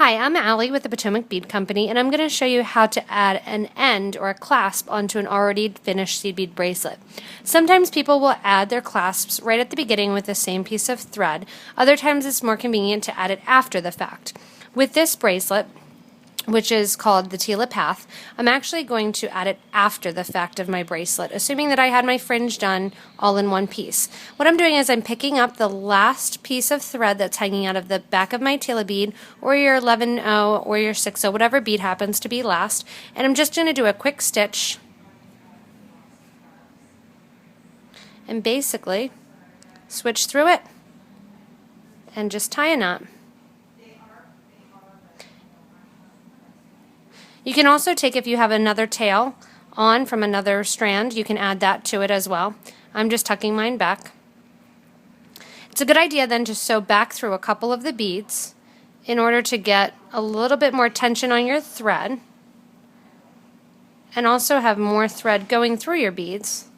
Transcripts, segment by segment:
Hi, I'm Allie with the Potomac Bead Company, and I'm going to show you how to add an end or a clasp onto an already finished seed bead bracelet. Sometimes people will add their clasps right at the beginning with the same piece of thread. Other times it's more convenient to add it after the fact. With this bracelet, which is called the Tila Path, I'm actually going to add it after the fact of my bracelet, assuming that I had my fringe done all in one piece. What I'm doing is I'm picking up the last piece of thread that's hanging out of the back of my Tila bead, or your 11-0 or your 6-0, whatever bead happens to be last, and I'm just going to do a quick stitch and basically switch through it and just tie a knot. You can also take, if you have another tail on from another strand, you can add that to it as well. I'm just tucking mine back. It's a good idea then to sew back through a couple of the beads in order to get a little bit more tension on your thread and also have more thread going through your beads,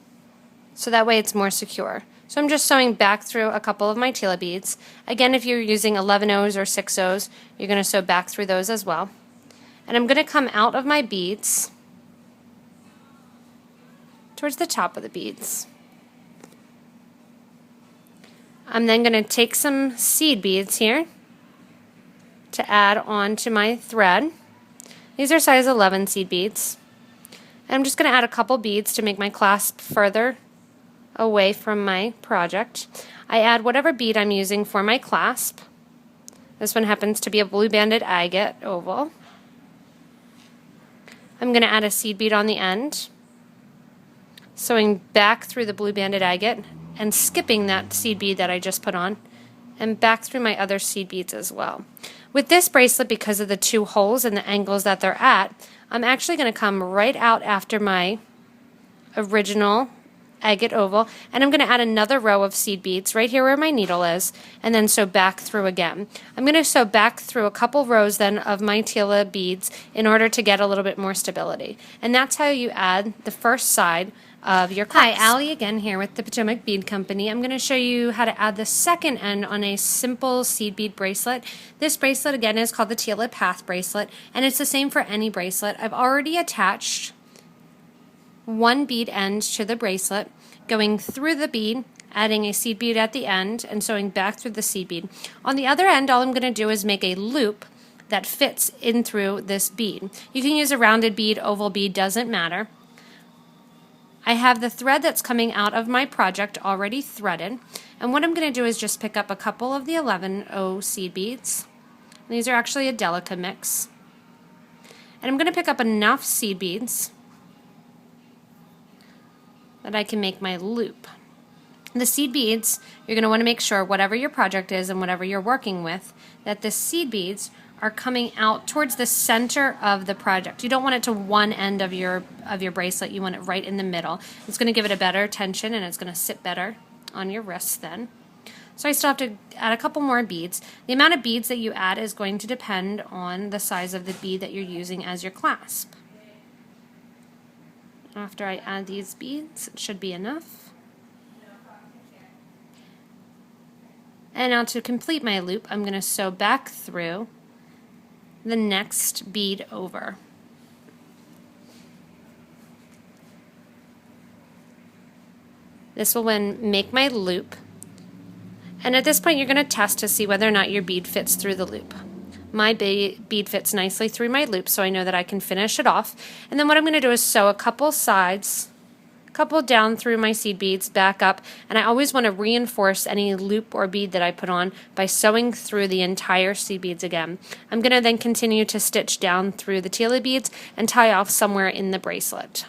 so that way it's more secure. So I'm just sewing back through a couple of my Tila beads. Again, if you're using 11-0s or 6-0s, you're going to sew back through those as well. And I'm going to come out of my beads towards the top of the beads. I'm then going to take some seed beads here to add on to my thread. These are size 11 seed beads. And I'm just going to add a couple beads to make my clasp further away from my project. I add whatever bead I'm using for my clasp. This one happens to be a blue banded agate oval. I'm going to add a seed bead on the end, sewing back through the blue banded agate and skipping that seed bead that I just put on, and back through my other seed beads as well. With this bracelet, because of the two holes and the angles that they're at, I'm actually going to come right out after my original agate oval, and I'm going to add another row of seed beads right here where my needle is, and then sew back through again. I'm going to sew back through a couple rows then of my Tila beads in order to get a little bit more stability. And that's how you add the first side of your clasp. Hi, Allie again here with the Potomac Bead Company. I'm going to show you how to add the second end on a simple seed bead bracelet. This bracelet again is called the Tila Path bracelet, and it's the same for any bracelet. I've already attached one bead end to the bracelet, going through the bead, adding a seed bead at the end, and sewing back through the seed bead. On the other end, all I'm going to do is make a loop that fits in through this bead. You can use a rounded bead, oval bead, doesn't matter. I have the thread that's coming out of my project already threaded, and what I'm going to do is just pick up a couple of the 11-0 seed beads. These are actually a Delica mix. And I'm going to pick up enough seed beads that I can make my loop. The seed beads, you're going to want to make sure, whatever your project is and whatever you're working with, that the seed beads are coming out towards the center of the project. You don't want it to one end of your bracelet. You want it right in the middle. It's going to give it a better tension, and it's going to sit better on your wrists then. So I still have to add a couple more beads. The amount of beads that you add is going to depend on the size of the bead that you're using as your clasp. After I add these beads, it should be enough. And now to complete my loop, I'm going to sew back through the next bead over. This will then make my loop. And at this point, you're going to test to see whether or not your bead fits through the loop. My bead fits nicely through my loop, so I know that I can finish it off. And then what I'm going to do is sew a couple sides, a couple down through my seed beads, back up, and I always want to reinforce any loop or bead that I put on by sewing through the entire seed beads again. I'm going to then continue to stitch down through the Tila beads and tie off somewhere in the bracelet.